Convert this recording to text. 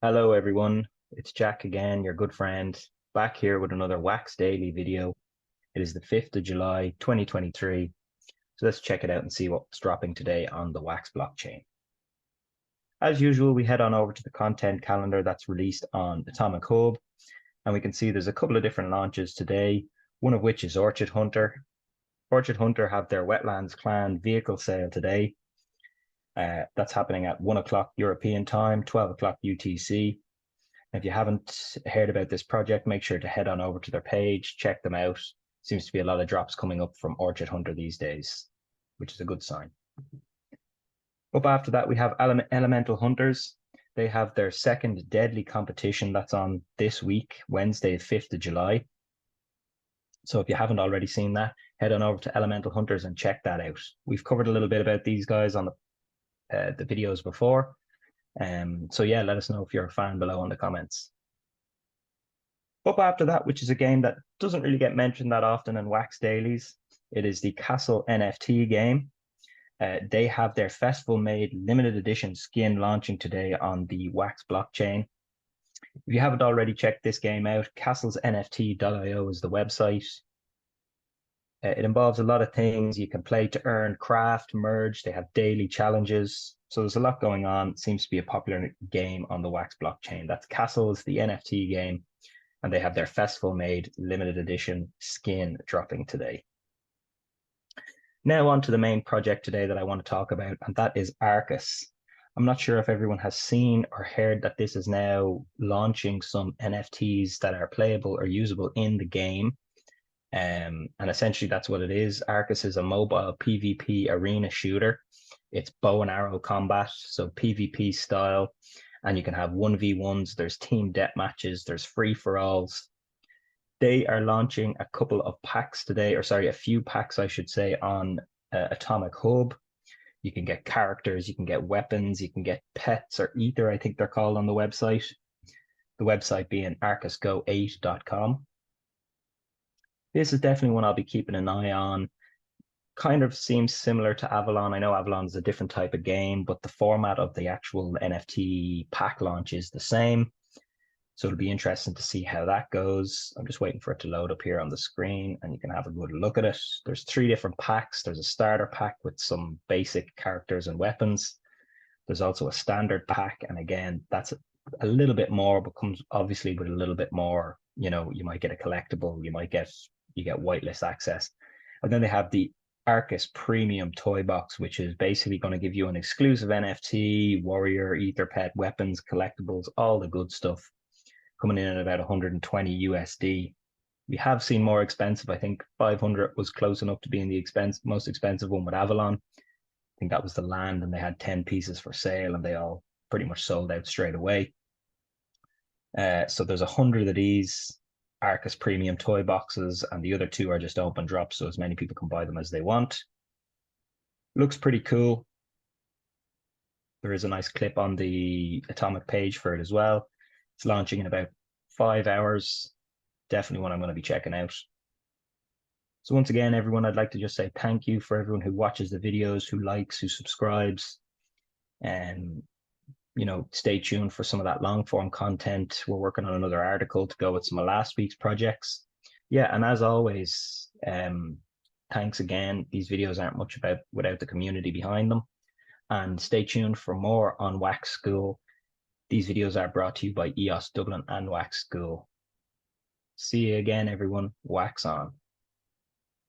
Hello everyone, it's Jack again, your good friend, back here with another Wax Daily video. It is the 5th of July, 2023. So let's check it out and see what's dropping today on the Wax blockchain. As usual, we head on over to the content calendar that's released on Atomic Hub, and we can see there's a couple of different launches today, one of which is Orchid Hunter. Orchid Hunter have their Wetlands Clan vehicle sale today. That's happening at 1 o'clock European time, 12 o'clock UTC. If you haven't heard about this project, make sure to head on over to their page, check them out. Seems to be a lot of drops coming up from Orchid Hunter these days, which is a good sign. Up after that, we have Elemental Hunters. They have their second deadly competition that's on this week, Wednesday, 5th of July. So if you haven't already seen that, head on over to Elemental Hunters and check that out. We've covered a little bit about these guys on the videos before. So yeah, let us know if you're a fan below in the comments. Up after that, which is a game that doesn't really get mentioned that often in Wax Dailies, it is the Castle NFT game. They have their festival-made limited edition skin launching today on the Wax blockchain. If you haven't already checked this game out, castlesnft.io is the website. It involves a lot of things. You can play to earn, craft, merge. They have daily challenges. So there's a lot going on. It seems to be a popular game on the Wax blockchain. That's Castles, the NFT game, and they have their festival-made limited edition skin dropping today. Now on to the main project today that I want to talk about, and that is Arcus. I'm not sure if everyone has seen or heard that this is now launching some NFTs that are playable or usable in the game. And essentially that's what it is. Arcus is a mobile PvP arena shooter. It's bow and arrow combat, so PvP style, and you can have 1v1s, there's team death matches, there's free-for-alls. They are launching a couple of packs today, or sorry, a few packs, I should say, on Atomic Hub. You can get characters, you can get weapons, you can get pets or ether, I think they're called on the website. The website being arcusgo8.com. This is definitely one I'll be keeping an eye on. Kind of seems similar to Avalon. I know Avalon is a different type of game, but the format of the actual NFT pack launch is the same. So it'll be interesting to see how that goes. I'm just waiting for it to load up here on the screen and you can have a good look at it. There's 3 different packs. There's a starter pack with some basic characters and weapons. There's also a standard pack. And again, that's a little bit more, but comes obviously with a little bit more, you might get a collectible, you get whitelist access. And then they have the Arcus Premium Toy Box, which is basically going to give you an exclusive NFT, warrior, ether pet, weapons, collectibles, all the good stuff, coming in at about 120 USD. We have seen more expensive. I think 500 was close enough to being the most expensive one with Avalon. I think that was the land, and they had 10 pieces for sale, and they all pretty much sold out straight away. So there's 100 of these Arcus Premium Toy Boxes, and the other 2 are just open drops, so as many people can buy them as they want. Looks pretty cool. There is a nice clip on the Atomic page for it as well. It's launching in about 5 hours. Definitely one I'm going to be checking out. So once again, everyone, I'd like to just say thank you for everyone who watches the videos, who likes, who subscribes, and stay tuned for some of that long form content. We're working on another article to go with some of last week's projects. Yeah, and as always, thanks again. These videos aren't much without the community behind them. And stay tuned for more on Wax School. These videos are brought to you by EOS Dublin and Wax School. See you again, everyone. Wax on.